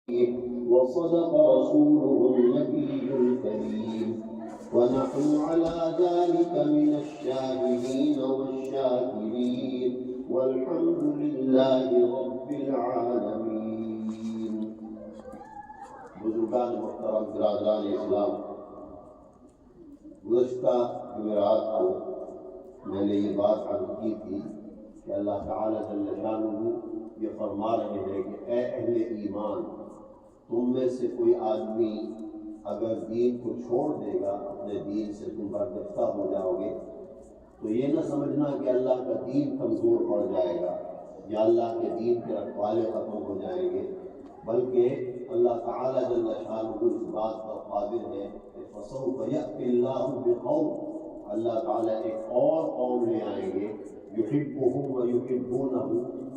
وصدق رسوله النبي الكريم ونحن على ذلك من الشاهدين والشاكرين والحمد لله رب العالمين. بزرگان محترم برادران اسلام، گزشتہ جمعرات کو میں نے یہ بات عرض کی تھی کہ اللہ تعالیٰ جل شانہ یہ فرما رہے ہیں کہ اے اہل ایمان، تم میں سے کوئی آدمی اگر دین کو چھوڑ دے گا، اپنے دین سے تم برگشتہ ہو جاؤ گے، تو یہ نہ سمجھنا کہ اللہ کا دین کمزور پڑ جائے گا یا اللہ کے دین کے رکھوالے ختم ہو جائیں گے، بلکہ اللہ تعالیٰ جل شانہ اس بات پر قادر ہے کہ فَسَوْفَ يَأْتِ اللَّهُ بِقَوْمٍ، اللہ تعالیٰ ایک اور قوم لے آئیں گے، يُحِبُّهُمْ وَيُحِبُّونَهُ،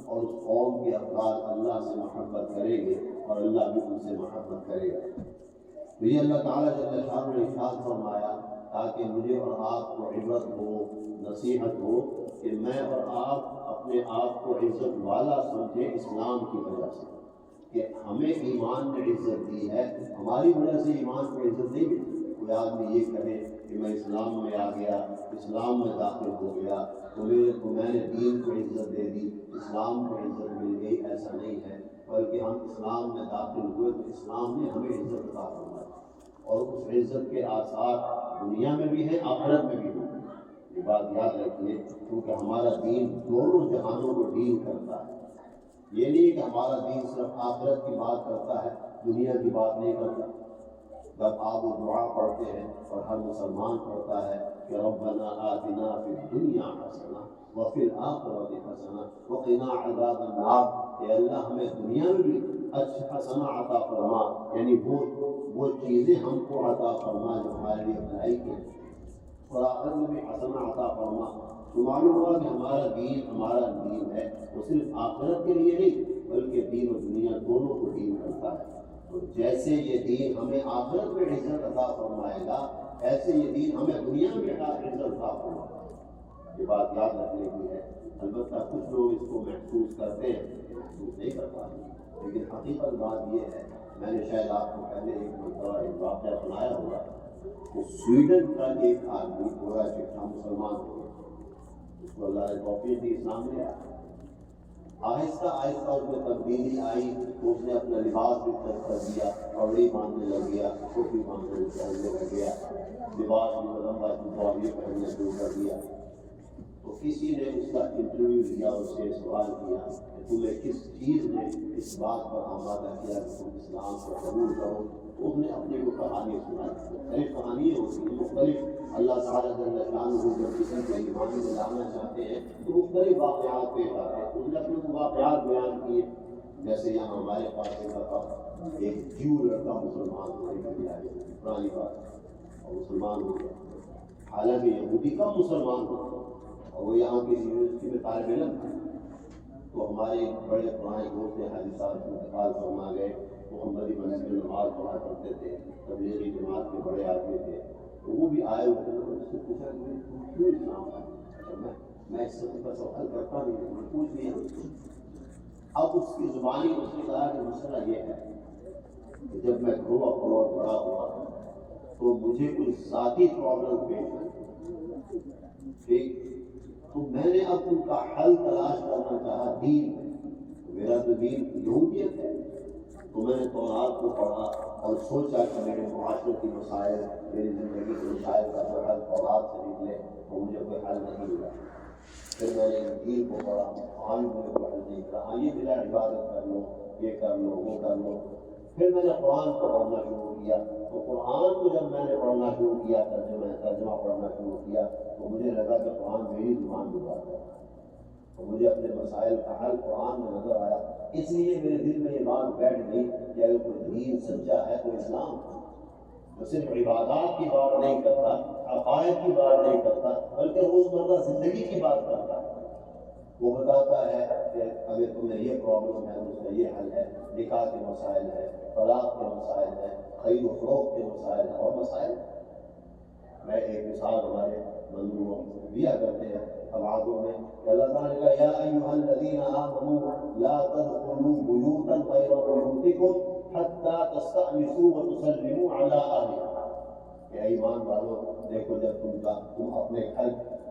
اور اس قوم کے افراد اللہ سے محبت کریں گے اور اللہ بھی ان سے محبت کرے گا. تو یہ اللہ تعالیٰ جل شانہ نے ارشاد فرمایا تاکہ مجھے اور آپ کو عبرت ہو، نصیحت ہو کہ میں اور آپ اپنے آپ کو عزت والا سمجھیں اسلام کی وجہ سے، کہ ہمیں ایمان نے عزت دی ہے، ہماری وجہ سے ایمان کو عزت نہیں ملتی. کوئی آدمی یہ کہے کہ میں اسلام میں آ گیا، اسلام میں داخل ہو گیا تو میں نے دین کو عزت دے دی، اسلام کو عزت مل گئی، ایسا نہیں ہے، بلکہ ہم اسلام میں داخل ہوئے تو اسلام نے ہمیں عزت عطا فرمائی، اور اس عزت کے آثار دنیا میں بھی ہیں، آخرت میں بھی ہیں. یہ بات یاد رکھیے، کیونکہ ہمارا دین دونوں جہانوں کو ڈیل کرتا ہے. یہ نہیں کہ ہمارا دین صرف آخرت کی بات کرتا ہے، دنیا کی بات نہیں کرتا. جب آپ وہ دعا پڑھتے ہیں اور ہر مسلمان پڑھتا ہے کہ ربنا آتنا فی الدنیا حسنہ وفی الآخرۃ حسنہ وقنا عذاب النار، کہ اللہ ہمیں دنیا میں بھی اچھا حسنہ عطا فرما، یعنی وہ چیزیں ہم کو عطا فرما جو ہمارے لیے بھلائی کی ہیں، اور آخرت میں بھی حسنہ عطا فرما. تو معلوم ہوا کہ ہمارا دین ہے وہ صرف آخرت کے لیے نہیں بلکہ دین و دنیا دونوں کو ڈیل کرتا ہے. تو جیسے یہ دین ہمیں آخرت میں عزت عطا فرمائے گا، ایسے یہ دین ہمیں دنیا میں عزت عطا فرمائے گا. یہ بات یاد رکھنے کی ہے. البتہ کچھ لوگ اس کو محسوس کرتے ہیں، محسوس نہیں کر پاتے، لیکن حقیقت بات یہ ہے، میں نے شاید آپ کو پہلے ایک مرتبہ ایک واقعہ سنایا ہوگا کہ سویڈن کا ایک آدمی گورا چٹھا مسلمان ہو گیا، اس کو اللہ نے توفیق دی، اسلام لے آیا. آہستہ آہستہ اس میں تبدیلی آئی، اس نے اپنا لباس بھی ترک کر دیا، پگڑی باندھنے لگ گیا، ٹوپی باندھنے لگ گیا، لباس بھی لمبا جوابی پہننا شروع کر دیا. تو کسی نے اس کا انٹرویو لیا، اس سے سوال کیا کہ تمہیں کس چیز نے اس بات پر آمادہ کیا کہ تم اسلام کو قبول کرو؟ تو اس نے اپنے کو کہانی سنائی. مختلف کہانیاں ہوتی ہیں، مختلف اللہ تعالیٰ جل شانہ جب کسی کو ایمان میں لانا چاہتے ہیں تو مختلف واقعات پیش آتے ہیں. اس نے اپنے واقعات بیان کیے. جیسے یہاں ہمارے پاس ایک جیو لڑکا مسلمان ہو گیا، پرانی بات، اور مسلمان ہو گیا، حالانکہ یہودی کم مسلمان ہو، اور وہ یہاں کی یونیورسٹی میں طالب علم تھا. تو ہمارے بڑے پرانے دوست ہیں حاجی صاحب انتقال فرما گئے، محمدی مسجد میں نماز پڑھا کرتے تھے، تبلیغی جماعت کے بڑے آدمی تھے. تو وہ بھی آئے ہوئے تھے. اس سے پوچھا کہ تم کیوں اسلام ہے؟ میں اس سے کا سوال کرتا نہیں، میں پوچھ لیا. اب اس کی زبانی اس نے کہا کہ مسئلہ یہ ہے کہ جب میں گرو اپ اور بڑا ہوا تو مجھے کچھ ذاتی پرابلم پیش آئی، ٹھیک، تو میں نے اب ان کا حل تلاش کرنا چاہا دین میں. میرا تو دین یہودیت ہے، تو میں نے تورات کو پڑھا اور سوچا کہ میرے معاشرتی مسائل، میری زندگی کے مسائل کا جو حل تورات سے نکلے تو مجھے کوئی حل نہیں ملا. پھر میں نے انجیل کو پڑھا، قرآن کو پڑھ نہیں کرا، ہاں یہ بلا عبادت کر لو، یہ کر لو، وہ کر لو. پھر میں نے قرآن کو پڑھنا شروع کیا. تو قرآن کو جب میں نے پڑھنا شروع کیا، ترجمہ پڑھنا شروع کیا، تو مجھے لگا کہ قرآن میری زبان میں بات ہے، تو مجھے اپنے مسائل کا حل قرآن میں نظر آیا. اس لیے میرے دل میں یہ بات بیٹھ گئی کہ اگر کوئی دین سچا ہے تو اسلام وہ صرف عبادات کی بات نہیں کرتا، عقائد کی بات نہیں کرتا، بلکہ روزمرہ زندگی کی بات کرتا ہے. وہ بتاتا ہے کہ اگر تمہیں یہ پرابلم ہے اس کا یہ حل ہے، نکاح کے مسائل ہے، طلاق کے مسائل ہے، خرید و فروخت کے مسائل ہیں، اور مسائل. میں ایک مثال ہمارے منظوروں دیا کرتے ہیں آوازوں میں کہ اللہ تعالیٰ نے کہا یا ایھا الذین آمنوا لا تدخلوا بیوتا غیر بیوتکم حتى تستأنسوا وتسلموا على أهلها. کہ ایمان والوں دیکھو جب تم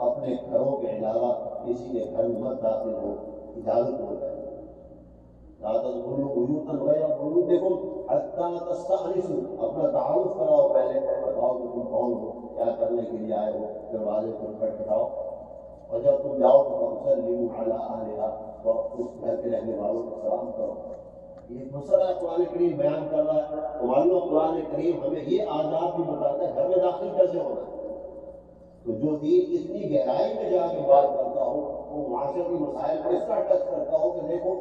اپنے گھروں کے علاوہ کسی کے گھر میں مت داخل ہو، اجازت ہو جائے. لا تدخلوا بيوتا غير بيوتكم حتى تستأنسوا. اپنا تعارف کراؤ، پہلے بتاؤ کہ تم کون ہو، کیا کرنے کے لیے آئے ہو، دروازے پر کھٹکھٹاؤ. اور جب تم جاؤ تو فسلموا على اهلها، تو اس گھر کے رہنے والوں کو سلام کرو. یہ مسئلہ قرآن کریم بیان کر رہا ہے. تو معلوم قرآن کریم ہمیں یہ آداب بھی بتاتا ہے گھر میں داخل کیسے ہونا ہے. تو جو دین اتنی گہرائی میں جا کے بات کرتا ہو، وہ معاشرتی مسائل کو اس طرح ٹچ کرتا ہو کہ دیکھو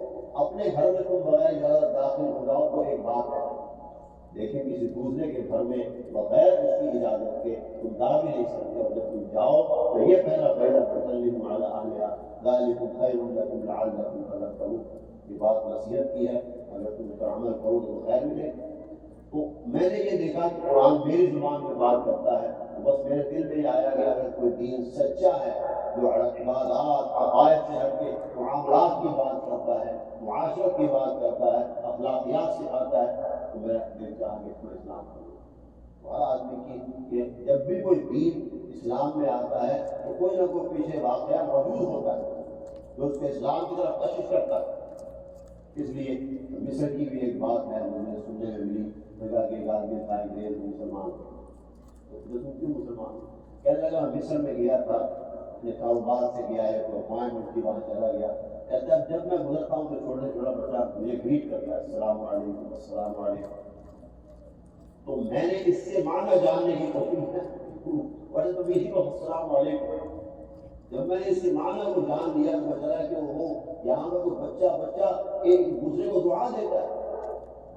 اپنے گھر میں تم بغیر اجازت داخل ہو جاؤ تو ایک بات ہے، لیکن کسی دوسرے کے گھر میں بغیر اس کی اجازت کے تم جا بھی نہیں سکتے. اور جب تم جاؤ تو یہ پہلا فسلموا علی اہلہا ذلکم خیر لکم لعلکم تذکرون. یہ بات نصیحت کی ہے، اگر تم اس پر عمل کرو تو خیر ملے. تو میں نے یہ دیکھا کہ قرآن میری زبان میں بات کرتا ہے، بس میرے دل میں یہ آیا کہ اگر کوئی دین سچا ہے جو عبادات عقائد سے ہٹ کے معاملات کی بات کرتا ہے، معاشرت کی بات کرتا ہے، اخلاقیات سکھاتا ہے، تو میرا دل چاہا کہ اس کو اسلام کروں. ہر آدمی کی جب بھی کوئی دین اسلام میں آتا ہے تو کوئی نہ کوئی پیچھے واقعہ موجود ہوتا ہے جو اس کے اسلام کی طرف کوشش کرتا ہے. اس لیے مصر کی بھی ایک بات ہے مجھے سننے میں ملی. لگا کہ ایک آدمی تھا انگریز مسلمان، تو کیوں مسلمان؟ کہنے لگا مصر میں گیا تھا، اپنے کاروبار سے گیا ہے، تو اپوائنٹمنٹ کی وہاں چلا گیا. کہتا ہے جب میں گزرتا ہوں تو چھوٹا بچہ مجھے گریٹ کرتا ہے، السلام علیکم السلام علیکم. تو میں نے اس سے معنی جاننے کی کوشش کی اور تو میری کو السلام علیکم. جب میں نے اس کے معنی کو جان لیا تو پتا چلا کہ وہ یہاں پر کوئی بچہ ایک دوسرے کو دعا دیتا ہے،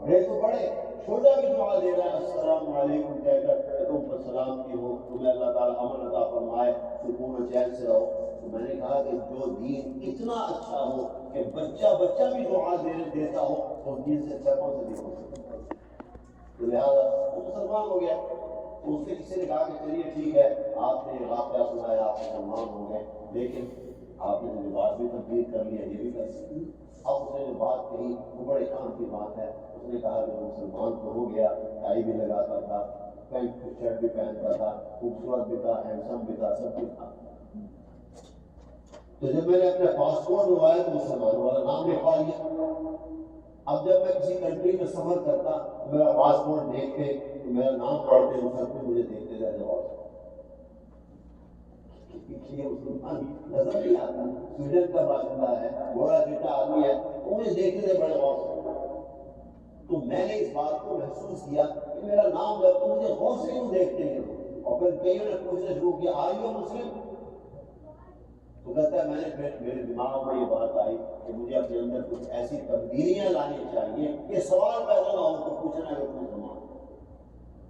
بڑے تو بڑے، چھوٹا بھی دعا دے رہا ہے السلام علیکم کہہ کر کہ تم پر سلام کی ہو، تمہیں اللہ تعالیٰ امن عطا فرمائے، سکون و چین سے رہو. تو میں نے کہا کہ جو دین اتنا اچھا ہو کہ بچہ بھی دعا دیتا ہو تو دین سے اچھا کون سا دین ہو سکتا ہے. تو لہٰذا وہ مسلمان ہو گیا. تو اس سے کسی نے کہا کہ چلیے ٹھیک ہے، آپ نے واقعہ سنایا، آپ مسلمان ہو گئے، لیکن آپ نے لباس بھی تبدیل کر لیا، یہ بھی کر سکتے. اب اس نے جو بات کہی وہ بڑے کام کی بات ہے. اس نے کہا کہ وہ مسلمان تو ہو گیا، ٹائی بھی لگاتا تھا، پینٹ شرٹ بھی پہنتا تھا، خوبصورت بھی تھا، ہینڈسم بھی تھا، سب کچھ تھا. تو جب میں نے اپنے پاسپورٹ بنوایا تو مسلمان والا نام لکھوا لیا. اب جب میں کسی کنٹری میں سفر کرتا میرا پاسپورٹ دیکھتے تو میرا نام پڑھتے وہ سب مجھے دیکھتے رہتے اور یہ مسلمان نظر نہیں آتا. سویڈن کا باشندہ ہے، گورا چٹا آدمی ہے، وہ مجھے دیکھتے تھے بڑے غور سے. تو میں نے اس بات کو محسوس کیا کہ میرا نام جب تو مجھے غور سے کیوں دیکھتے ہیں. اور پھر کئیوں نے پوچھنا شروع کیا آر یو مسلم؟ تو کہتا ہے میں نے میرے دماغ میں یہ بات آئی کہ مجھے اپنے اندر کچھ ایسی تبدیلیاں لانی چاہیے کہ سوال پیدا نہ ہو تو پوچھنا ہے کہ مسلمان.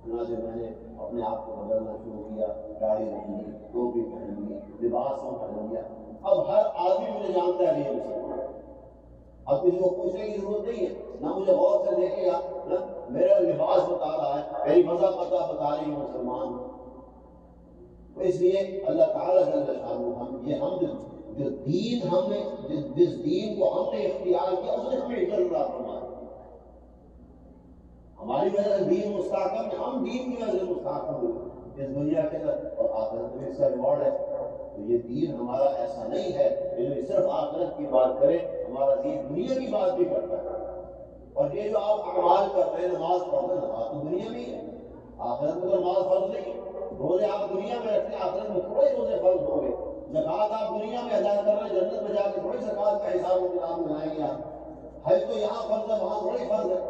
چنانچہ میں نے اپنے آپ کو بدلنا شروع کیا، داڑھی رکھ لی، ٹوپی پہن لی، لباس کو پہن لیا. اب ہر آدمی مجھے جانتا ہے کہ یہ مسلمان ہے. اب کسی کو پوچھنے کی ضرورت نہیں ہے، نہ مجھے غور سے دیکھے گا، نہ میرا لباس بتا رہا ہے، میری مذہب بتا رہی ہے مسلمان ہوں. تو اس لیے اللہ تعالیٰ جل شانہ ہم جو دین ہم نے جس دین کو ہم نے اختیار کیا اس نے ہمیں عزت عطا فرمائی. ہماری وجہ سے دین مستحکم ہے، ہم دین کی وجہ سے مستحکم ہوئے اس دنیا کے اندر اور آخرت میں اس کا ریوارڈ ہے. تو یہ دین ہمارا ایسا نہیں ہے کہ جو صرف آخرت کی بات کرے، ہمارا دین دنیا کی بات بھی کرتا ہے. اور یہ جو آپ اعمال کر رہے ہیں، نماز پڑھ رہے ہیں، نماز تو دنیا میں ہی ہے، آخرت میں تو نماز فرض نہیں ہے. روزے آپ دنیا میں رکھتے ہیں، آخرت میں تھوڑے روزے فرض ہوں گے. زکوٰۃ آپ دنیا میں ادا کر رہے ہیں، جنت میں جا کے تھوڑی زکوٰۃ کا حساب و کتاب ملائیں گے آپ. حج تو یہاں فرض ہے، وہاں تھوڑی فرض ہے.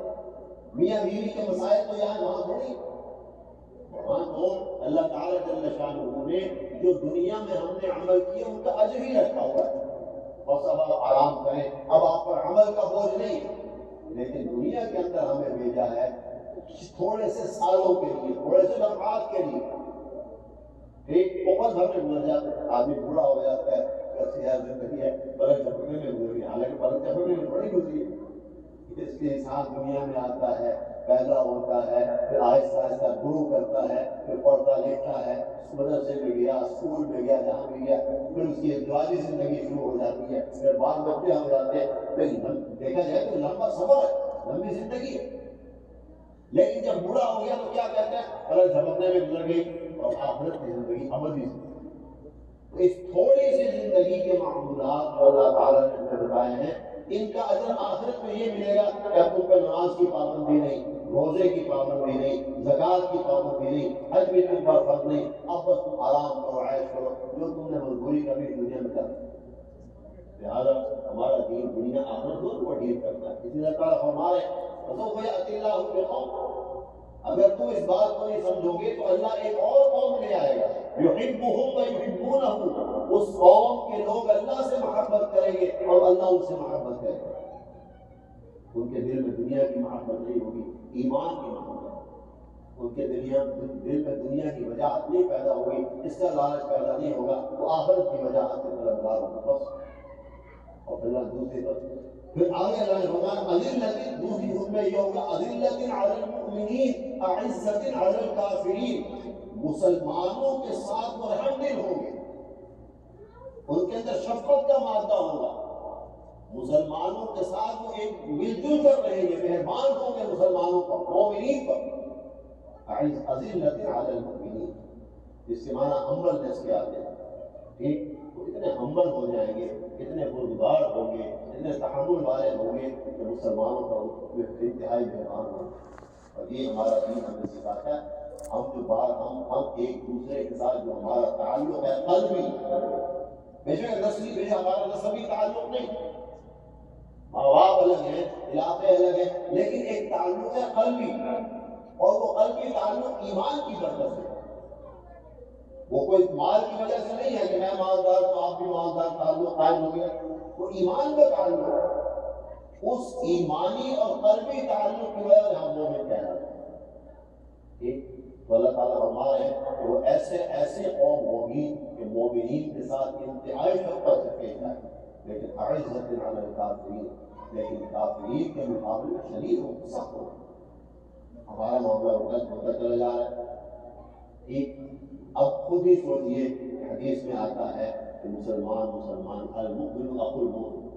میاں بیوی کے مسائل تو یہاں وہاں تھوڑی. وہاں تو اللہ تعالیٰ جل شانہ نے جو دنیا میں ہم نے عمل کیا ان کا اجر ہی رکھا ہوا ہے. بس اب آپ آرام کریں، اب آپ پر عمل کا بوجھ نہیں. لیکن دنیا کے اندر ہمیں بھیجا ہے تھوڑے سے سالوں کے لیے، تھوڑے سے لمحات کے لیے. ایک اوپر گھر میں گزر جاتا ہے، آدمی بوڑھا ہو جاتا ہے، کیسی ہے زندگی ہے، برق جھپکنے میں گزری، حالانکہ برق جھپکنے میں تھوڑی گزری ہے. اس لیے انسان دنیا میں آتا ہے، پیدا ہوتا ہے، پھر آہستہ آہستہ گرو کرتا ہے، پھر پڑھتا لکھتا ہے، مدرسے میں گیا، اسکول میں گیا، جہاں بھی گیا، پھر اس کی ازدواجی زندگی شروع ہو جاتی ہے، پھر بال بچے ہو جاتے ہیں. لیکن دیکھا جائے تو لمبا سفر ہے، لمبی زندگی ہے. لیکن جب بوڑھا ہو گیا تو کیا کہتے ہیں؟ ارے جھپکنے میں گزر گئی اور آخرت کی زندگی ابدی زندگی۔ اس تھوڑی سی زندگی کے معمولات جو اللہ تعالیٰ نے بتائے ہیں، ان کا اجر آخرت میں یہ ملے گا کہ اب تم پہ نماز کی پابندی نہیں، روزے کی پابندی نہیں، زکوٰۃ کی پابندی نہیں، حج بھی تم پر فرض نہیں، اب بس تم آرام کرو، عیش کرو، جو تم نے مزدوری کبھی دنیا میں کر۔ لہٰذا ہمارا دین دنیا آخرت دونوں کو ڈیل کرتا ہے۔ اس لیے اللہ تعالیٰ فرما رہے ہیں فَسَوْفَ يَأْتِي اللَّهُ بِقَوْمٍ، اگر تم اس بات کو نہیں سمجھو گے تو اللہ ایک اور قوم لے آئے گا، يُحِبُّهُمْ وَيُحِبُّونَهُ، اس قوم کے لوگ اللہ سے محبت کریں گے اور اللہ ان سے محبت کرے گا۔ ان کے دل میں دنیا کی محبت نہیں ہوگی، ایمان کی محبت۔ ان کے دل میں دنیا کی وجاہت نہیں پیدا ہوگی، اس کا لالچ پیدا نہیں ہوگا، وہ آخرت کی وجاہت کے طلبگار ہوگا بس۔ اور پھر دوسری طرف پھر آگے اللہ نے فرمایا اذلۃ، دوسری حکم یہ ہوگا اذلۃ علی المؤمنین اعزۃ علی الکافرین، مسلمانوں کے ساتھ وہ رحم دل ہوں گے، ان کے اندر شفقت کا مادہ ہوگا، مسلمانوں کے ساتھ وہ ایک مل جل کر رہیں گے، مہربان ہوں گے مسلمانوں پر، مومنین پر۔ اذلۃ علی المؤمنین، جس کے معنی ہمبلنس کے آتے ہیں، ٹھیک، وہ اتنے ہمبل ہو جائیں گے، اتنے بردبار ہوں گے، اتنے تحمل والے ہوں گے کہ مسلمانوں پر انتہائی مہربان ہوں گے۔ اور یہ ہمارا دین ہمیں سکھاتا ہے۔ ہم ایک دوسرے کے ساتھ جو ہمارا تعلق ہے قلبی، بے شک نسلی، بے شک ہمارا نسبی تعلق نہیں، ماں باپ الگ ہیں، علاقے الگ ہیں، لیکن ایک تعلق ہے قلبی، اور وہ قلبی تعلق ایمان کی برکت سے، وہ کوئی مال کی وجہ سے نہیں ہے کہ میں مالدار تو آپ بھی مالدار، تعلق قائم ہو گیا، وہ ایمان کا تعلق ہے، اس ایمانی اور قلبی تعلق کی وجہ سے ہم مومن کہلاتے ہیں۔ ٹھیک، تو اللہ تعالیٰ فرما رہے ہیں کہ وہ ایسے قوم ہوگی کہ مومنین کے ساتھ انتہائی شفقت سے پیش آئے، لیکن اعزۃ علی الکافرین، لیکن کافرین کے مقابلے میں شدید ہو، سخت ہو۔ ہمارا معاملہ ہوتا چلا جا رہا ہے۔ ٹھیک، اب خود ہی سوچئے، حدیث میں آتا ہے کہ مسلمان المؤمن اخو المؤمن،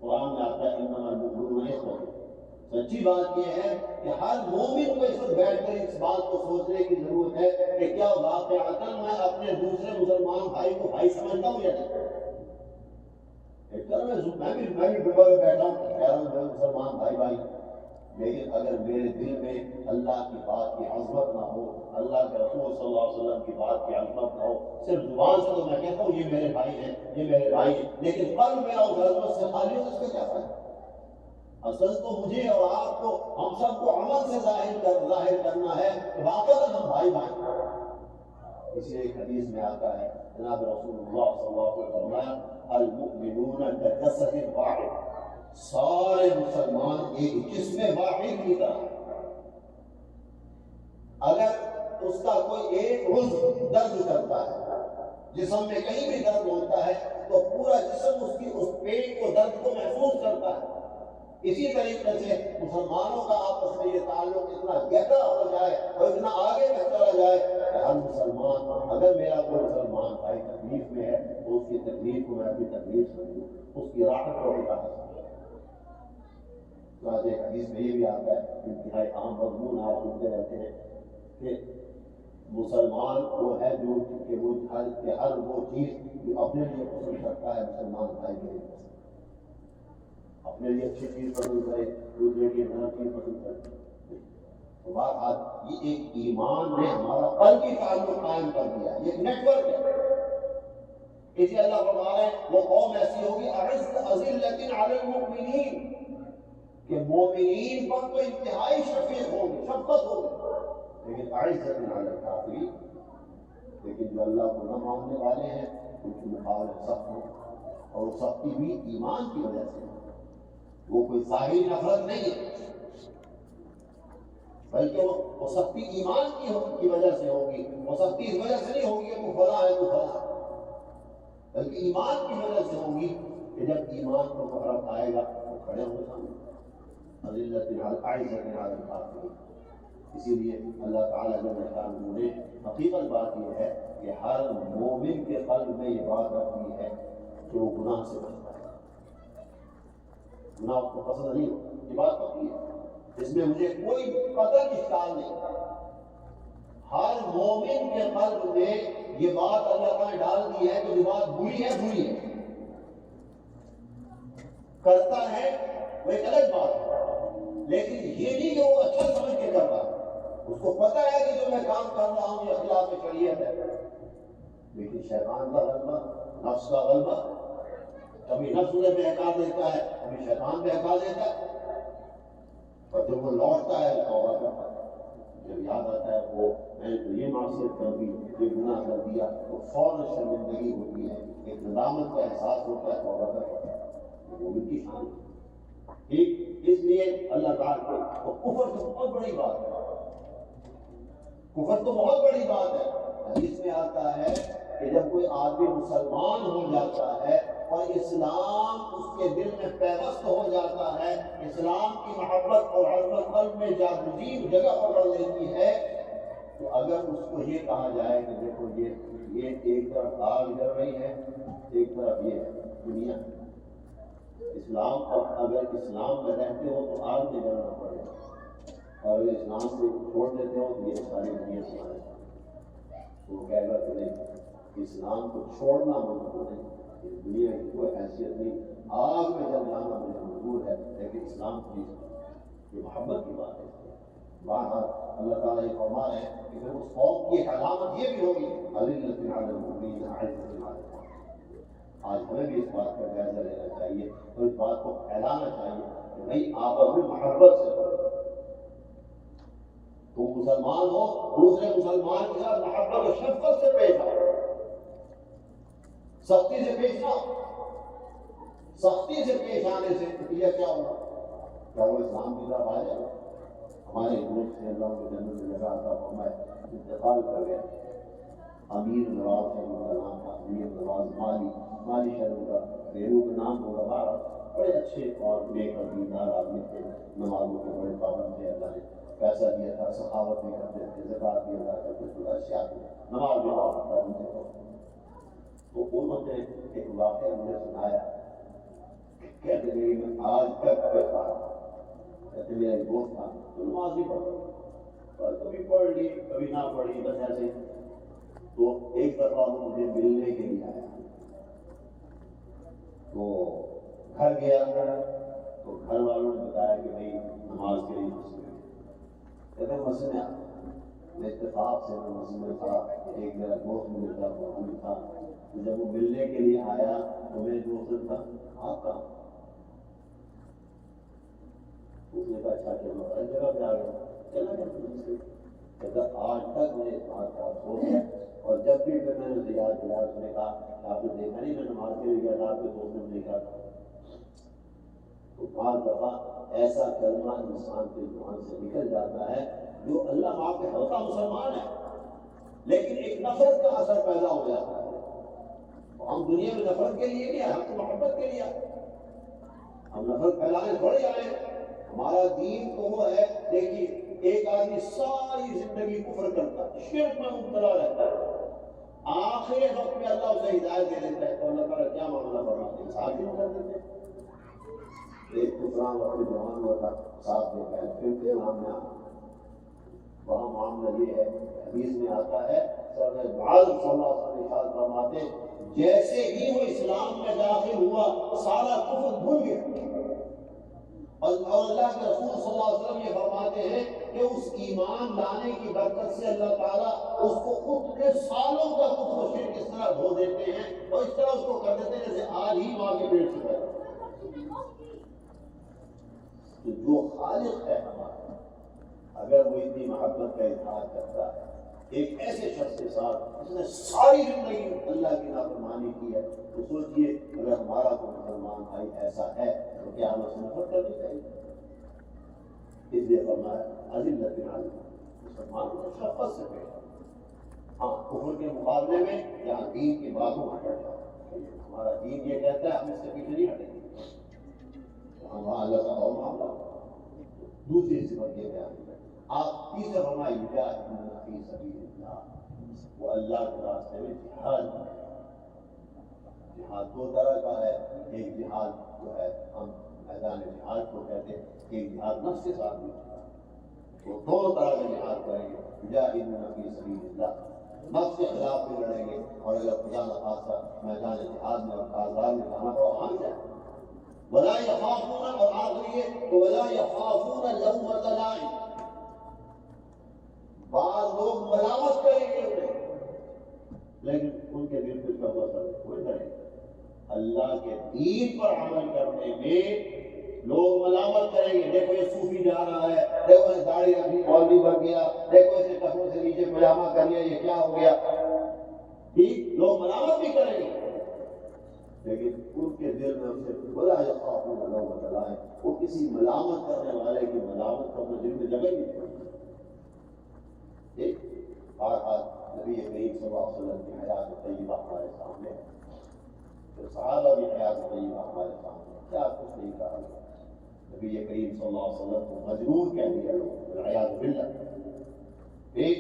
قرآن میں آتا ہے انما المؤمنون اخوۃ۔ سچی بات یہ ہے کہ ہر مومن کو اس وقت بیٹھ کر اس بات کو سوچنے کی ضرورت ہے کہ کیا واقعتاً میں اپنے دوسرے مسلمان بھائی کو بھائی سمجھتا ہوں یا نہیں۔ ایک طرح میں بھی ڈبا میں بیٹھا ہوں، کہہ رہا ہوں جو مسلمان بھائی، لیکن اگر میرے دل میں اللہ کی بات کی عظمت نہ ہو، اللہ کے رسول صلی اللہ علیہ وسلم کی بات کی عظمت نہ ہو، صرف زبان سے تو میں کہتا ہوں یہ میرے بھائی ہیں، یہ میرے بھائی ہیں، لیکن قلب میرا اس عظمت سے خالی ہو، اس کا کیا فائدہ؟ اصل تو مجھے اور آپ کو، ہم سب کو عمل سے ظاہر کرنا ہے کہ واقعاً ہم بھائی ہیں۔ اس لیے ایک حدیث میں آتا ہے، جناب رسول اللہ صلی اللہ علیہ وسلم نے فرمایا المؤمنون کجسد واحد، سارے مسلمان ایک جسم واحد کی طرح، اگر اس کا کوئی ایک عضو درد کرتا ہے، جسم میں کہیں بھی درد ہوتا ہے تو پورا جسم اس پیٹ کو درد کو محسوس کرتا ہے۔ اسی طریقے سے مسلمانوں کا آپس میں یہ تعلق اتنا گہرا ہو جائے اور اتنا آگے تک چلا جائے کہ ہر مسلمان، اگر میرا کوئی مسلمان بھائی تکلیف میں ہے تو اس کی تکلیف کو میں اپنی تکلیف سمجھوں، اس کی راحت کو بھی راحت سمجھوں۔ ایک حدیث میں یہ بھی آتا ہے، انتہائی عام مضمون آپ سنتے رہتے ہیں کہ مسلمان وہ ہے جو کہ وہ ہر وہ چیز جو اپنے لیے پسند کرتا ہے مسلمان بھائی کے لیے پسند، اپنے لیے اچھی چیز پسند کرے، دوسرے کی غلط چیز پسند کرے۔ تو بہرحال یہ ایک ایمان نے ہمارا قلبی تعلق قائم کر دیا، یہ ایک نیٹ ورک ہے۔ اسی اللہ فرما رہے ہیں وہ قوم ایسی ہوگی اذلۃ علی المؤمنین، کہ مومنین پر تو انتہائی شفیق ہوگی، شفقت ہوگی، لیکن اعزۃ علی الکافرین، لیکن جو اللہ کو نہ ماننے والے ہیں ان کے مقابلے سخت ہو، اور وہ سختی بھی ایمان کی وجہ سے، وہ کوئی ظاہری نفرت نہیں ہے، بلکہ وہ سختی ایمان کی وجہ سے ہوگی۔ وہ سختی اس وجہ سے نہیں ہوگی کہ تو فلاں ہے تو فلاں، بلکہ ایمان کی وجہ سے ہوگی کہ جب ایمان کو فخر آئے گا وہ کھڑے ہو سامنے۔ اذلۃ علی الکافرین، اسی لیے اللہ تعالیٰ نے حقیقت بات یہ ہے کہ ہر مومن کے قلب میں یہ بات رکھنی ہے کہ وہ گناہ سے بچتا ہے، گناہ اس کو پسند نہیں ہو، یہ بات پکی ہے۔ اس میں مجھے کوئی قطعی اشکال نہیں۔ ہر مومن کے قلب میں یہ بات اللہ تعالیٰ نے ڈال دی ہے کہ یہ بات بری ہے، بری ہے، کرتا ہے وہ ایک الگ بات ہے، لیکن یہ نہیں کہ وہ اچھا سمجھ کے کر رہا ہے، اس کو پتہ ہے کہ جو میں کام کر رہا ہوں یہ خلاف شریعت ہے، لیکن شیطان کا غلبہ، نفس کا غلبہ، کبھی نفس انہیں بہکا دیتا ہے، کبھی شیطان بہکا دیتا ہے، اور جب وہ لوٹتا ہے توبہ کرتا ہے، جب یاد آتا ہے وہ میں نے تو یہ معصیت کر دی، یہ گناہ کر دیا، تو فوراً شرمندگی ہوتی ہے، ایک ندامت کا احساس ہوتا ہے، توبہ کرتا ہے، وہ بھی کی شان ہے۔ ٹھیک، اس لیے اللہ تعالیٰ کو کفر تو بہت بڑی بات ہے، کفر تو بہت بڑی بات ہے۔ حدیث میں آتا ہے کہ جب کوئی آدمی مسلمان ہو جاتا ہے اور اسلام اس کے دل میں پیوست ہو جاتا ہے، اسلام کی محبت اور عظمت قلب میں جاگزین جگہ پکڑ لیتی ہے، تو اگر اس کو یہ کہا جائے کہ دیکھو یہ ایک طرف آگ جل رہی ہے، ایک طرف یہ ہے دنیا، اسلام، اگر اسلام میں رہتے ہو تو آگ میں جلنا پڑے گا، اور اگر اسلام کو چھوڑ دیتے ہو تو یہ ساری دنیا تمہارے ساتھ، تو وہ کہے گا کہ نہیں، اسلام کو چھوڑنا منظور نہیں، اس دنیا کی کوئی حیثیت نہیں، آگ میں جل جانا مجھے منظور ہے، لیکن اسلام کو نہیں، یہ محبت کی بات ہے۔ بہرحال اللہ تعالیٰ یہ فرما رہے ہیں کہ پھر اس قوم کی ایک علامت یہ بھی ہوگی، اذلۃ علی المؤمنین اعزۃ علی المؤمنین۔ آج ہمیں بھی اس بات کا جائزہ لینا چاہیے اور اس بات کو پھیلانا چاہیے کہ بھائی آپس میں محبت سے، تم مسلمان ہو، دوسرے مسلمان کے ساتھ محبت و شفقت سے پیش آؤ، سختی سے پیش آؤ۔ سختی سے پیش آنے سے نتیجہ کیا ہوگا؟ کیا وہ اسلام کی طرف آ جائے گا؟ ہمارے دوست سے اللہ کو جنت میں جگہ عطا فرمائے، انتقال کر گیا، امیر نواز شریف کا نام تھا، امیر نواز مالی شریف کا بیرو کا نام ہوگا، بارہ بڑے اچھے اور نیک اور دیندار آدمی تھے، نمازوں کے بڑے پابند تھے، اللہ نے پیسہ دیا تھا، سخاوت بھی کرتے تھے، زکوٰۃ بھی ادا کرتے تھے، اشیاء نماز بھی پڑھتا ان سے، تو انہوں نے ایک واقعہ مجھے سنایا، کہتے ہیں میں آج تک پڑھتا ہوں، کہتے میرا ایک دوست تھا تو نماز نہیں پڑھتا، اور کبھی پڑھ لی کبھی نہ پڑھی، بس ایسے ہی۔ تو ایک دفعہ وہ مجھے ملنے کے لیے آیا، تو گھر گیا، تو گھر والوں نے بتایا کہ بھائی نماز کے لیے مسئلہ ہے، کہتے مسئلہ میں اتفاق سے وہ مسئلہ تھا، ایک میرا دوست مجھے تھا، وہ تھا، تو جب وہ ملنے کے لیے آیا تو میرے دوست تھا آپ کا، اس نے کہا اچھا چلو ہر جگہ پہ آ گیا، چلا گیا، کہتا آج تک مجھے اس بات کا افسوس ہے، اور جب بھی پھر میں نے اسے یاد دلایا، اس نے کہا آپ نے دیکھا نہیں میں نماز کے لیے گیا تھا، آپ کے دوست نے مجھے کہا تھا۔ تو بعض دفعہ ایسا کلمہ انسان کے زبان سے نکل جاتا ہے جو اللہ معاف کے ہلکا مسلمان ہے، لیکن ایک نفرت کا اثر پیدا ہو جاتا ہے۔ ہم دنیا میں نفرت کے لیے نہیں آئے، ہم تو محبت کے لیے آئے، ہم نفرت پھیلانے تھوڑے آئے ہیں۔ ہمارا دین تو وہ ہے، دیکھیے ایک آدمی ساری زندگی کفر کرتا ہے، شرک میں مبتلا رہتا ہے، آخر وقت میں اللہ اسے ہدایت دے دیتا ہے، تو اللہ تعالیٰ کیا معاملہ فرماتے ہیں؟ انصاف کیوں کر دیتے ہیں؟ ایک قرآن وقت جوان ہوا تھا، ساتھ میں پہلے پھر اسلام میں آنا، وہاں معاملہ یہ ہے، حدیث میں آتا ہے سرور عالم صلی اللہ علیہ وسلم ارشاد فرماتے ہیں جیسے ہی وہ اسلام میں داخل ہوا سارا کفر بھول گیا، اور اللہ کے رسول صلی اللہ علیہ وسلم یہ فرماتے ہیں کہ اس ایمان لانے کی برکت سے اللہ تعالیٰ اس کو اتنے سالوں کا کفر و شرک اس طرح دھو دیتے ہیں اور اس طرح اس کو کر دیتے ہیں جیسے آج ہی ماں کے پیٹ سے پیدا۔ تو جو خالق ہے ہمارا، اگر وہ اتنی محبت کا اظہار کرتا ہے ایک ایسے شخص کے ساتھ جس نے ساری زندگی اللہ کی نافرمانی کی ہے، تو سوچئے اگر ہمارا کوئی مسلمان بھائی ایسا ہے تو کیا ہم اس سے نفرت کرنی چاہیے؟ اس لیے فرمایا اذلۃ علی مسلمان کو شفقت سے پیش آؤ۔ ہاں کفر کے مقابلے میں یہاں دین کی باتوں ہٹ جاؤ، ہمارا دین یہ کہتا ہے ہم اس سے پیچھے نہیں ہٹیں گے، وہاں اللہ کا اور معاملہ۔ دوسری صفت یہ بیان ہے، آپ تیسرا فرمائے یجاہدون فی سبیل اللہ، وہ اللہ کے راستے میں جہاد کریں۔ جہاد دو طرح کا ہے، ایک جہاد جو ہے ہم میدان جہاد کو کہتے ہیں، ایک جہاد نفس کے ساتھ بھی، وہ دونوں طرح کا جہاد کریں گے، مجاہدون فی سبیل اللہ، نفس کے خلاف بھی لڑیں گے، اور اگر خدا نخواستہ میدان جہاد میں اور کارزار میں جانا پڑا وہاں بھی جائیں گے۔ ولا یخافون، اور آخری ہے کہ ولا یخافون لومۃ لائم، بعض لوگ ملامت کریں گے انہیں، لیکن ان کے دل کچھ کا مسئلہ کوئی نہیں۔ اللہ کے دین پر عمل کرنے میں لوگ ملامت کریں گے، دیکھو یہ صوفی جا رہا ہے، دیکھو یہ داڑھی رکھی مولوی بن گیا، دیکھو اس نے کپڑوں سے نیچے پجامہ کر لیا، یہ کیا ہو گیا، ٹھیک، لوگ ملامت بھی کریں گے، لیکن ان کے دل میں ہم سے ولا یخافون لومۃ لائم، وہ کسی ملامت کرنے والے کی ملامت کو اپنے دل میں جگہ نہیں دیتے۔ بہرحال نبی کریم صلی اللہ علیہ وسلم کی حیات طیبہ ہمارے سامنے ہے، پھر صحابہ کی حیات طیبہ ہمارے سامنے ہے، کیا کچھ نہیں کہا گیا۔ نبی کریم صلی اللہ علیہ وسلم کو مجرور کہہ دیا لوگ والعیاذ باللہ۔ ایک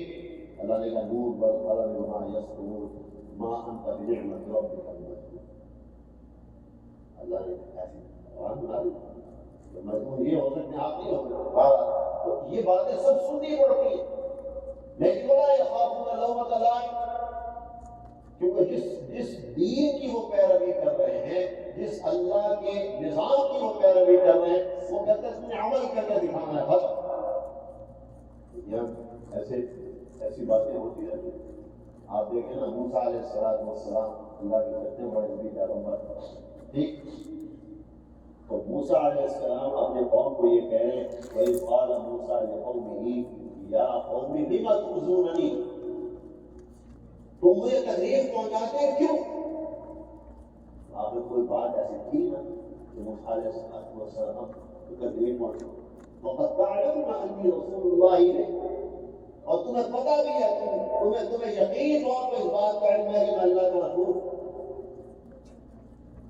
اللہ نے کہا نور والقلم وما یسطرون ما انت بنعمت ربک بمجنون، اللہ نے ایسی قرآن بنا دی تو مجنون یہ ہو سکتے ہیں، آپ نہیں ہو سکتے، تو یہ باتیں سب سننی پڑتی ہیں، لیکن ولا یخافون لومۃ لائم، کیونکہ جس دین کی وہ پیروی کر رہے ہیں، جس اللہ کے نظام کی وہ پیروی کر رہے ہیں، وہ کہتے ہیں اس میں عمل کر کے دکھانا ہے، ختم۔ ایسی باتیں ہوتی رہتی ہیں۔ آپ دیکھیں نا موسیٰ علیہ السلام اللہ کے اتنے بڑے نبی پیغمبر، ٹھیک، تو موسیٰ علیہ السلام اپنے قوم کو یہ کہہ رہے ہیں وَإِذْ قَالَ مُوسَىٰ لِقَوْمِهِ يَا قَوْمِ لِمَ تُؤْذُونَنِي، تم مجھے تکلیف پہنچاتے ہیں کیوں؟ آپ نے کوئی بات ایسی تھی نا کہ موسیٰ علیہ السلام کو تکلیف پہنچاتے، وَقَدْ تَعْلَمُونَ أَنِّي رَسُولُ اللَّهِ إِلَيْكُمْ، اور تمہیں پتہ بھی ہے، تمہیں یقین طور پہ اس بات کا علم ہے کہ میں اللہ کا رسول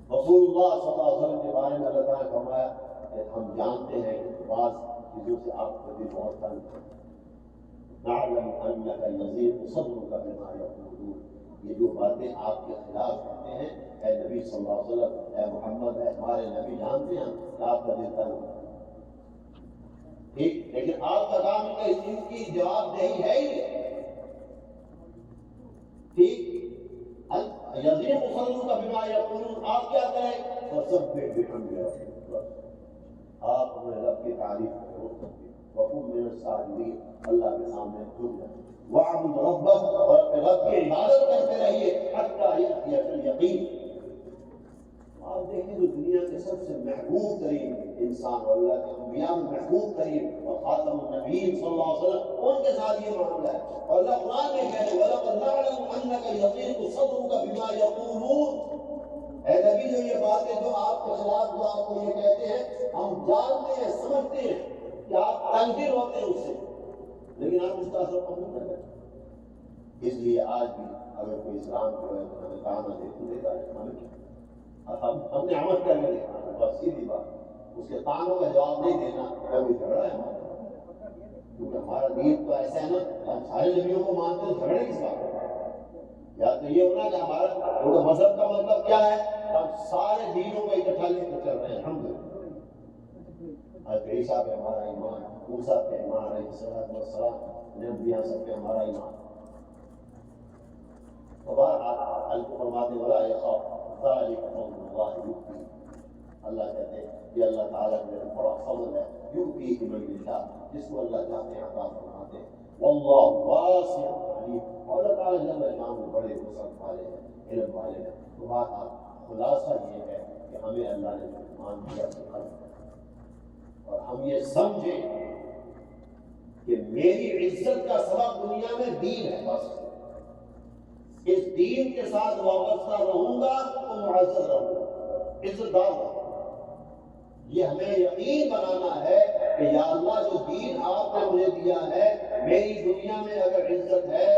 اللہ صلی اللہ علیہ وسلم کے بارے میں اللہ تعالیٰ نے فرمایا کہ ہم جانتے ہیں کہ بعض چیزوں سے آپ کو بھی بہت تنگ ہے، نعلم انک یضیق صدرک بما یقولون، یہ جو باتیں آپ کے خلاف کرتے ہیں اے نبی صلی اللہ علیہ وسلم، اے محمد، اے ہمارے نبی، جانتے ہیں کہ آپ کا دل تنگ ہے، ٹھیک، لیکن آپ کا کام ان کی جواب دہی ہے ہی نہیں، ٹھیک، یضیق صدرک بما یقولون، آپ کیا کریں، فسبح بحمد ربک، آپ اپنے رب کی تعریف کرو، وقم من الساجدین، اللہ کے سامنے جھک جائیں، وعبد ربک، اور رب کی عبادت کرتے رہیے حتی یأتیک الیقین۔ آپ دیکھیں جو دنیا کے سب سے محبوب ترین انسان اور اللہ کے انبیاء میں محبوب ترین اور خاتم النبیین صلی اللہ علیہ وسلم، ان کے ساتھ یہ معاملہ ہے، اور اللہ قرآن میں کہہ رہے وَلَقَدْ نَعْلَمُ أَنَّكَ يَضِيقُ صَدْرُكَ بِمَا يَقُولُونَ، اے نبی جو یہ باتیں جو آپ کے خلاف جو آپ کو یہ کہتے ہیں، ہم جانتے ہیں، سمجھتے ہیں کہ آپ تنظیر ہوتے ہیں اس سے، لیکن آپ اس کا اثر قبول کر لیتے۔ اس لیے آج بھی اگر کوئی اسلام کو ہے تو ہمیں کہاں نہ دیکھو دیتا ہے، ہمیں کیا، ہم نے عمل کر کے دیکھا، بس سیدھی بات، اس کے تانوں کا جواب نہیں دینا، کوئی جھگڑا ہے ہمارا، کیونکہ ہمارا دین تو ایسا ہے نا، ہم سارے نبیوں کو مانتے ہیں، جھگڑے کس بات ہے؟ یا تو یہ ہونا کہ ہمارا کیونکہ مذہب کا مطلب کیا ہے، ہم سارے دینوں کو اکٹھا لے کر چل رہے ہیں، الحمدللہ، حضرت عیسیٰ پہ ہمارا ایمان، موسیٰ پہ ایمان، علیہ السلام، انبیاء سب پہ ہمارا ایمان، وبہرحال اللہ فرماتے ولا یخاف ذلک فضل اللہ یؤتی، اللہ کہتے ہیں کہ اللہ تعالیٰ نے بڑا فضل ہے، یؤتی من یشاء، جس کو اللہ چاہتے ہیں عطا فرماتے ہیں، واللہ واسع علیم، اور اللہ تعالیٰ جل شانہ بڑے وسعت والے ہیں، علم والے ہیں۔ تو بہرحال خلاصہ یہ ہے کہ ہمیں اللہ نے جو ایمان دیا وہ قلب ہے، اور ہم یہ سمجھیں کہ میری عزت کا سبب دنیا میں دین ہے، بس اس دین کے ساتھ وابستہ رہوں گا تو معزز رہوں گا، عزت دار رہوں گا۔ یہ ہمیں یقین بنانا ہے کہ یا اللہ جو دین آپ نے مجھے دیا ہے، میری دنیا میں اگر عزت ہے،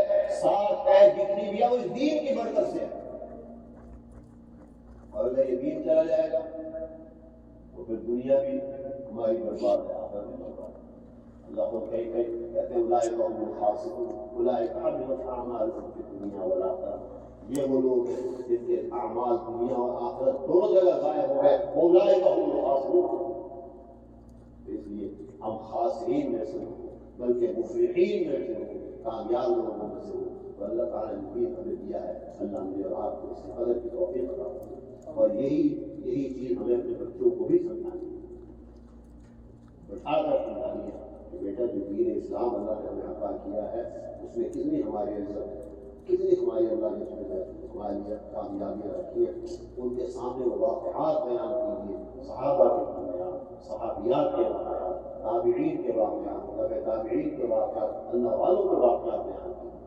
ساتھ ہے جتنی بھی ہے وہ اس دین کی برکت سے ہے، اور اگر یہ دین چلا جائے گا تو پھر دنیا بھی ہماری برباد ہے، آخرت بھی برباد ہے۔ اللہ کو کہتے ہیں اولئک هم الخاسرون اولئک حبطت اعمالهم فی الدنیا والآخرہ، یہ وہ لوگ ہیں جن کے اعمال دنیا اور آخرت دونوں جگہ ضائع ہو گئے، اولئک هم الخاسرون، اس لیے ہم خاسرین میں سے بلکہ مفلحین میں سے ہوں، کامیاب لوگوں میں سے ہوں۔ تو اللہ تعالیٰ نے بھی ہمیں دیا ہے، اللہ مجھے اور آپ کو اس کی قدر کی توفیق عطا فرمائے۔ اور یہی چیز ہمیں اپنے بچوں کو بھی سمجھانی ہے، بٹھا کر سمجھانی ہے کہ بیٹا جو دین اسلام اللہ نے ہمیں عطا کیا ہے اس میں کتنی ہماری عزت ہے، کتنی ہماری اللہ نے اس میں ہماری کامیابیاں رکھی ہیں۔ ان کے سامنے وہ واقعات بیان کیجیے، صحابہ کے واقعات، صحابیات کے واقعات، تابعین کے واقعات، تبع تابعین کے واقعات، اللہ والوں کے واقعات بیان کیجیے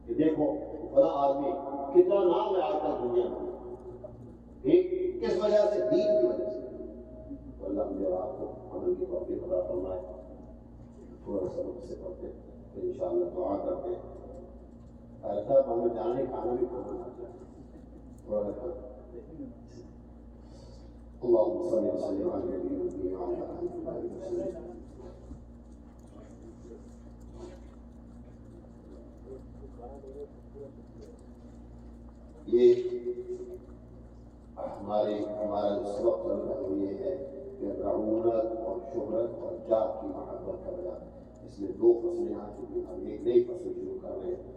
کہ دیکھو فلاں آدمی کتنا نام ہے آج تک دنیا میں، کس وجہ سے؟ دین کی وجہ سے۔ تو اللہ مجھے اور آپ کو عمل کی توفیق عطا فرمائے۔ تھوڑا سا وقت سے پڑھتے ہیں پھر انشاءاللہ دعا کرتے ہیں۔ ایسا ہمیں جانے کھانا بھی کھانا نہ چاہیے، تھوڑا سا کھانا۔ اللهم صل وسلم على نبينا وعلى آله وسلم۔ یہ ہمارا اس وقت یہ ہے کہ رعونت اور شہرت اور جاہ کی محبت کا بیان۔ اس میں دو فصلیں آ چکی، ہم ایک نئی فصل شروع کر رہے ہیں۔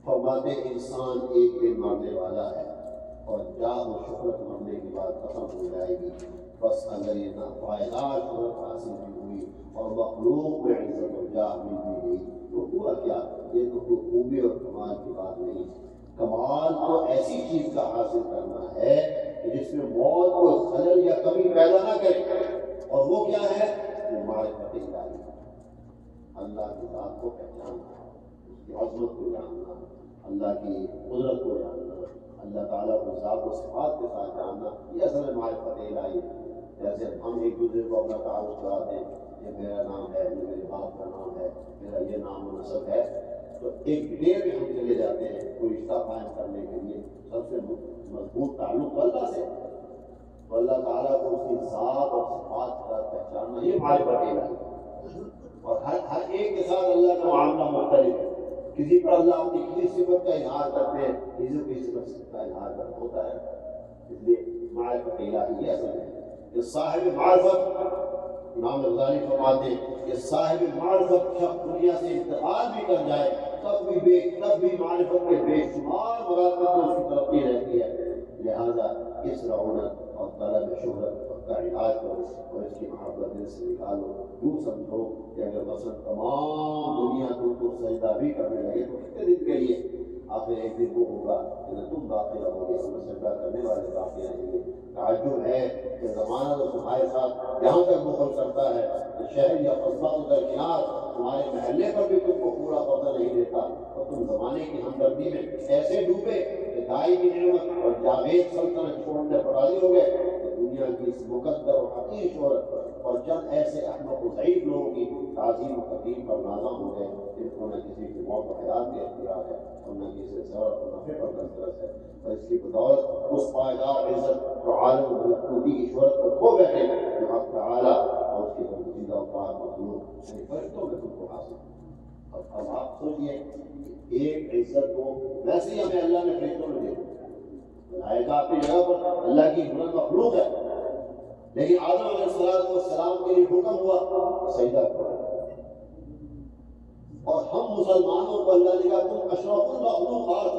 فرماتے انسان ایک دن مرنے والا ہے اور جاہ و شہرت مرنے کے بعد ختم ہو جائے گی، بس اگر یہ ناپائیدار شہرت حاصل بھی ہوئی اور مخلوق میں عزت و جاہ مل بھی گئی تو ہوا کیا؟ یہ تو کوئی خوبی اور کمال کی بات نہیں۔ کمال تو ایسی چیز کا حاصل کرنا ہے کہ جس میں موت کو خلل یا کمی پیدا نہ کرے، اور وہ کیا ہے؟ وہ معرفت الہی، اللہ کی ذات کو پہچاننا، اس کی عظمت کو جاننا، اللہ کی قدرت کو جاننا، اللہ تعالیٰ کو ذات و صفات کے ساتھ جاننا، یہ اصل معرفت الہی ہے۔ جیسے ہم ایک دوسرے کو اپنا تعارف کراتے ہیں، یہ میرا نام ہے، یہ میرے باپ کا نام ہے، میرا یہ نام و نسب ہے، تو ایک ڈیڑھ میں ہم چلے جاتے ہیں کوئی رشتہ قائم کرنے کے لیے۔ سب سے مضبوط تعلق اللہ سے، تو اللہ تعالیٰ کو اس کی ذات اور صفات کا پہچاننا یہ معرفت الہی ہے۔ اور ہر ایک کے ساتھ اللہ کا معاملہ مختلف ہے، کسی پر اللہ اپنی کسی صفت کا اظہار کرتے ہیں، کسی کو کسی صفت کا اظہار ہوتا ہے۔ اس لیے معرفت الہی یہ اصل ہے کہ صاحب معرفت، امام غزالی فرماتے ہیں کہ صاحب معرفت شخص دنیا سے انتقال بھی کر جائے تب بھی معرفت کے بے شمار مراتب میں اس کی ترقی رہتی ہے۔ لہذا اس رعونت اور طلب شہرت کا علاج کرو اور اس کی محبت دل سے نکالو۔ یوں سمجھو کہ اگر مثلا تمام دنیا تم کو سجدہ بھی کرنے لگے تو کتنے دن کے لیے؟ آخر ایک دن وہ ہوگا کہ نہ تم باقی رہو گے، ہمیں سجدہ کرنے والے باقی رہیں گے۔ تعجب ہے کہ زمانہ تو تمہارے ساتھ یہاں تک دخل کرتا ہے کہ شہر یا قصبہ تو درکنار تمہارے محلے پر بھی تم کو پورا پتہ نہیں دیتا، اور تم زمانے کی ہمدردی میں ایسے ڈوبے کہ دائی کی نعمت اور جاوید سلطنت چھوڑنے پر راضی ہو گئے کہ دنیا کی اس مقدر و حقیر شہرت اور چند ایسے احمق و ضعیف لوگوں کی تعظیم و تقدیم پر نازاں ہو گئے جن کو نہ کسی کی موت و حیات کے اختیار ہے اور نہ کسی ضرورت و نفع پر دسترس ہے، اور اس کی بدولت اس پائیدار عزت اور عالم و ملکوتی کی شہرت کو کھو بیٹھے جو حق تعالیٰ اور اس کے برگزیدہ و پاک مخلوق یعنی فرشتوں میں تم کو حاصل ہے۔ اب آپ سوچئے ایک عزت کو ویسے ہی ہمیں اللہ نے فرشتوں میں دے ملائکہ اپنی جگہ پر اللہ کی بلند مخلوق ہے، لیکن آدم علیہ السلام کے لیے حکم ہوا کہ سجدہ کرو، اور ہم مسلمانوں کو اللہ نے کہا تم اشرف المخلوقات،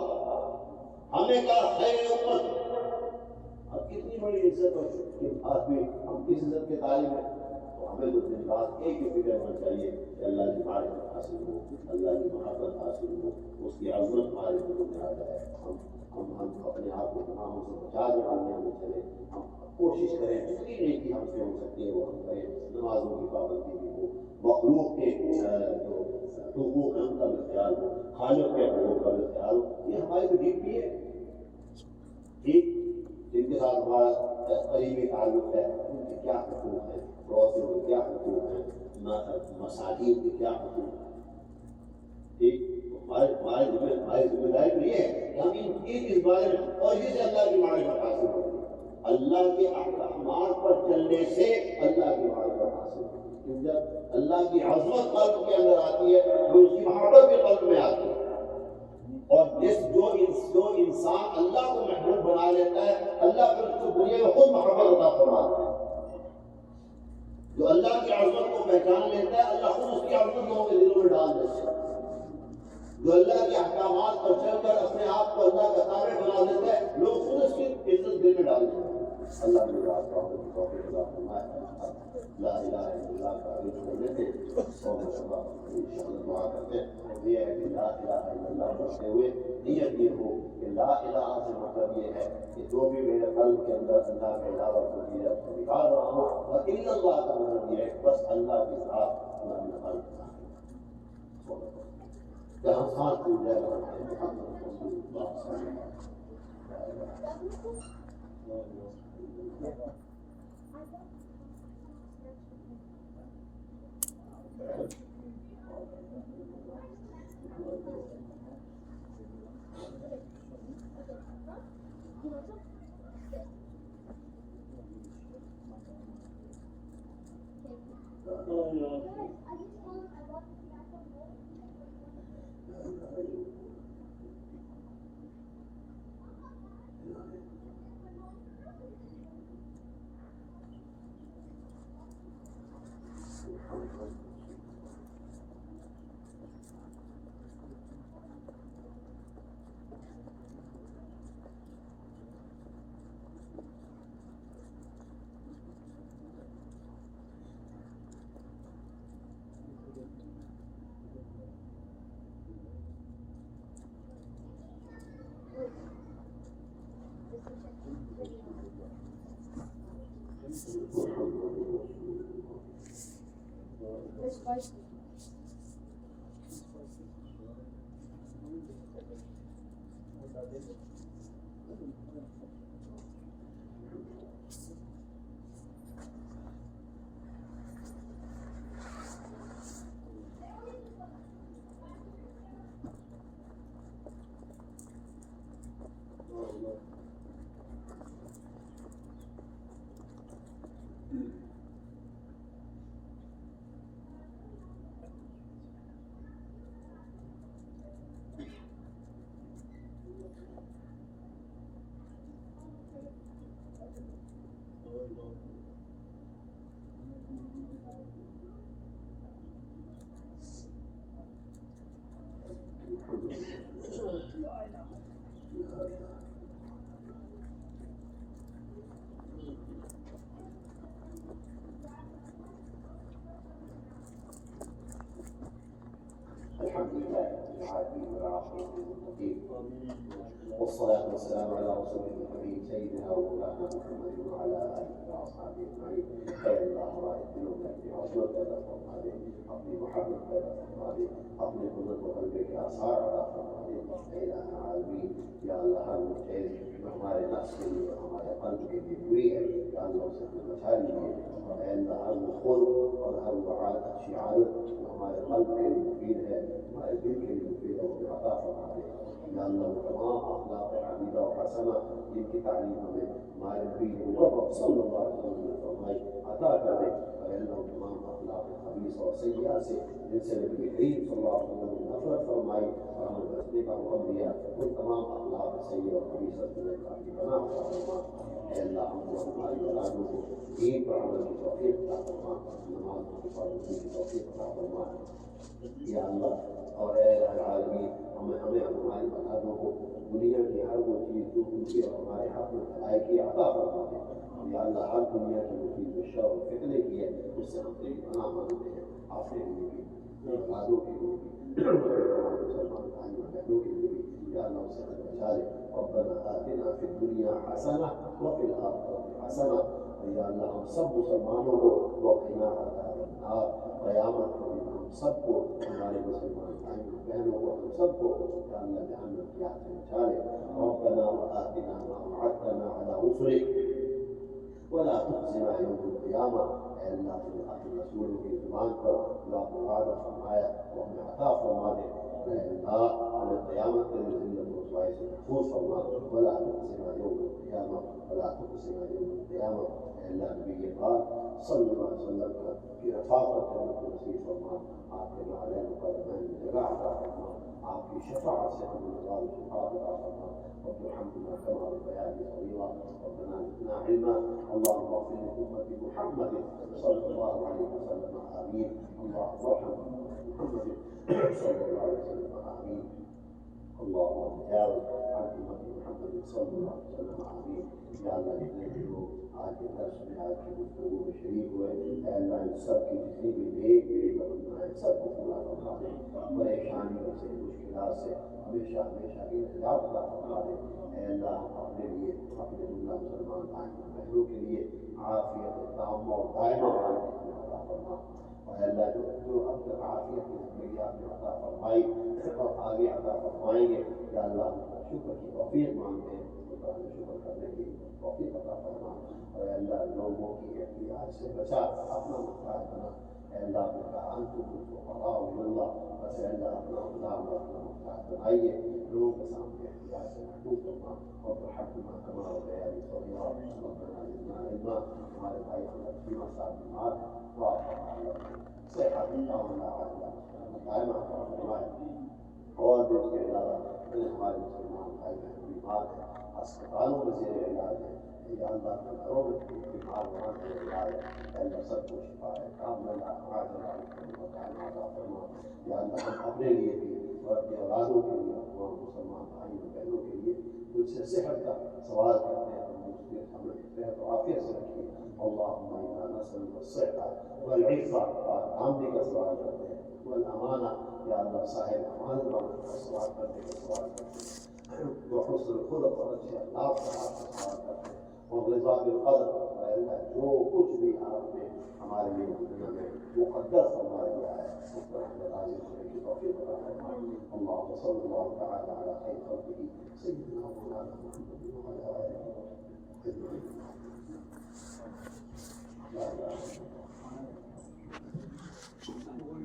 ہمیں کہا خیر امت۔ اب کتنی بڑی عزت اور آدمی ہم کس عزت کے طالب ہیں؟ تو ہمیں تو دن رات ایک ہی فکر ہونا چاہیے کہ اللہ کی معرفت حاصل ہو، اللہ کی محبت حاصل ہو، اس کی عظمت ہمارے دلوں میں آ جائے، ہم اپنے آپ کو گناہوں سے بچا کر دنیا میں چلیں، ہم کوشش کریں جتنی نیکی ہم سے ہو سکتی ہے وہ ہم کریں، نمازوں کی پابندی بھی ہو، مخلوق کے جو حقوق ہیں ان کا بھی خیال ہو، خالق کے حقوق کا بھی خیال ہو۔ یہ ہماری تو ڈیوٹی ہے، ٹھیک، جن کے ساتھ ہمارا قریبی تعلق ہے ان کے کیا حقوق ہیں، پڑوسیوں کے کیا حقوق ہیں، مساجد کے کیا حقوق ہیں، ٹھیک، ہماری ذمہ داری تو یہ ہے کہ ہم اس بارے میں، اور جسے اللہ کی معرفت حاصل ہوتی ہے، اللہ کے احکامات پر چلنے سے اللہ کی معرفت حاصل ہوتی ہے۔ جب اللہ کی عظمت قلب کے اندر آتی ہے تو اس کی محبت بھی قلب میں آتی ہے، اور جو انسان اللہ کو محبوب بنا لیتا ہے اللہ پھر اس کو دنیا میں خود محبت عطا فرماتا ہے۔ جو اللہ کی عظمت کو پہچان لیتا ہے اللہ خود اس کی عظمت لوگوں کے دلوں میں ڈال دیتا ہے. جو اللہ کے احکامات پر چل کر اپنے آپ کو اللہ کا تابع بنا دیتا ہے لوگ خود اس کی عزت دل میں ڈال دیتے ہیں. اللہ نے رات کو کی توفیق عطا فرمائے. لا الہ الا اللہ کا عرض کرنے سے سو مرتبہ انشاءاللہ دعا کرتے ہیں. یہ ہے کہ لا الہ الا اللہ پڑھتے ہوئے نیت یہ ہو کہ لا الہ سے مطلب یہ ہے کہ جو بھی میرے قلب کے اندر اللہ کے علاوہ کوئی چیز ہے اس کو نکال رہا ہوں. اور الا اللہ کا مطلب یہ ہے بس اللہ کے ساتھ اللہ نے قلب جہاں ساتھ ٹوٹ جائے والصلاة والسلام على رسول الكريم سيدنا ومولانا محمد وعلى آله وأصحابه أجمعين. خير الله رائد منهم يأتي عصمت هذا فرماده أقضي محمد هذا فرماده أقضي قدرة قلبك آثار على فرماده. إله العالمين يا الله ہر مجھے ہمارے نفس کے لیے ہمارے قلب کے لیے بری ہے یا اللہ اسے اپنے بچا لیجیے. اور اے اللہ ہر خلق اور ہر اچھی عادت جو ہمارے قلب کے لیے مفید ہے ہمارے دل کے لیے مفید ہے وہ عطا فرما دے. یا اللہ وہ تمام اخلاق حمیدہ و حسنہ جن کی تعلیم ہمیں ہمارے نبی مقرب صلی اللہ علیہ وسلم نے فرمائی عطا کر دے. اے اللہ تمام اخلاق خبیث اور سیئہ سے جن سے نبی کریم صلی اللہ علیہ وسلم نے نفرت فرمائی اور ہمیں بچنے کا حکم دیا ان تمام اخلاق سیئہ اور خبیث سے کافی بنا فرما. اے اللہ ہم کو ہماری اولادوں کو دین پر عمل کی توفیق عطا فرما. نماز کی پابندی کی توفیق عطا فرما یا اللہ. اور اے العالمین ہمیں ہماری اولادوں کو دنیا کی ہر وہ چیز جو ان کے اور ہمارے حق میں بھلائی کی عطا فرما دے. یا اللہ ہر دنیا کی وہ چیز جو شر اور فتنے کی ہے اس سے ہم تیری پناہ مانگتے ہیں. آپ کے لیے بھی اولادوں کے لیے بھی مسلمان بھائی اور بہنوں کے لیے بھی یا اللہ اسے بچا لے. ربنا آتنا فی الدنیا حسنہ وفی الآخرۃ حسنہ. یا اللہ ہم سب مسلمانوں کو وقنا عذاب النار. قیامت کے دن ہم سب کو ہمارے مسلمان بھائی بہنوں کو ہم سب کو یا اللہ جہنم کی آگ سے بچا لے. ربنا وآتنا ما وعدتنا على رسلك ولا تخزنا يوم القيامة. اے اللہ اپنے رسولوں کی زبان پر جو آپ نے وعدہ فرمایا وہ ہمیں عطا فرما دے. اے اللہ ہمیں قیامت کے دن ذلت و رسوائی سے محفوظ فرما. ولا تخزنا يوم القيامة ولا تخزنا يوم القيامة. اے اللہ نبی پاک صلی اللہ علیہ وسلم کی رفاقت جنت نصیب فرما. آپ کے نعلین مقدمین میں جگہ عطا فرما. آپ کی شفاعت سے ہم نواز شفاعت عطا فرما رب ارحمنا كما ربياني صغيرا ربنا زدنا علما اللهم اغفر لأمة محمد صلى الله عليه وسلم آمين اللهم ارحم محمد صلى الله عليه وسلم آمين اللهم تجاوز عن أمة محمد صلى الله عليه وسلم آمين یا اللہ جتنے بھی لوگ آج کے درس میں آج کی گفتگو میں شریک ہوئے اے اللہ ان سب کی جتنی بھی نیک میری تمنائیں سب کو پورا فرما دے پریشانیوں سے مشکلات سے ہمیشہ ہمیشہ کی نجات عطا فرما دے اے اللہ اپنے لیے اپنے جملہ مسلمان بھائیوں بہنوں کے لیے عافیت تامہ اور دائمہ والی عطا فرما اور اللہ جو اب تک عافیت کی زندگی آپ نے عطا فرمائی اور آگے عطا فرمائیں گے یا اللہ ہم کا شکر کی توفیق مانگتے ہیں شکر کرنے کی توفیق عطا فرما اور اللہ لوگوں کی احتیاج سے بچا اپنا محتاج بنا اے اللہ نے کہا انتم الفقراء الی اللہ بس اے اللہ اپنا غلام اپنا محتاج بنائیے لوگوں کے سامنے احتیاج سے محفوظ کرنا اور رحمنا کما ربیانی صغیرا ربنا زدنا علما ہمارے بھائی حضرت صاحب بیمار ہیں دعا فرما صحت عاملہ عاجلہ دائمہ فرمائے اور بھی اس کے علاوہ ہمارے مسلمان بھائی بہن بیمار ہیں اسپتالوں میں زیر علاج ہے یا اللہ اپنے گھروں میں بیمار وہاں زیر علاج ہے اللہ سب کو شفا ہے کاملہ عاجلہ دائمہ عطا فرما یا اللہ ہم اپنے لیے بھی اور اپنے اولادوں کے لیے اور مسلمان بھائیوں بہنوں کے لیے کچھ سے صحت کا سوال کرتے ہیں ہمیں صحت و عافیت سے رکھیے اللہم انا نسألک الصحة والعفة اور آمدی کا سوال کرتے ہیں والامانہ یا اللہ صاحب امانت بننے کا سوال کرنے کا سوال کرتے ہیں وحسن الخلق اور اچھے اخلاق کا آپ کا سوال کرتے ہیں اور رضا بالقدر اور اللہ جو کچھ بھی آپ نے ہمارے لیے دنیا میں مقدر فرما دیا ہے اس پر ہمیں راضی ہونے کی توفیق عطا فرما اللهم صل الله تعالى على خير خلقه سيدنا مولانا محمد وعلى آله أجمعين لا إله إلا الله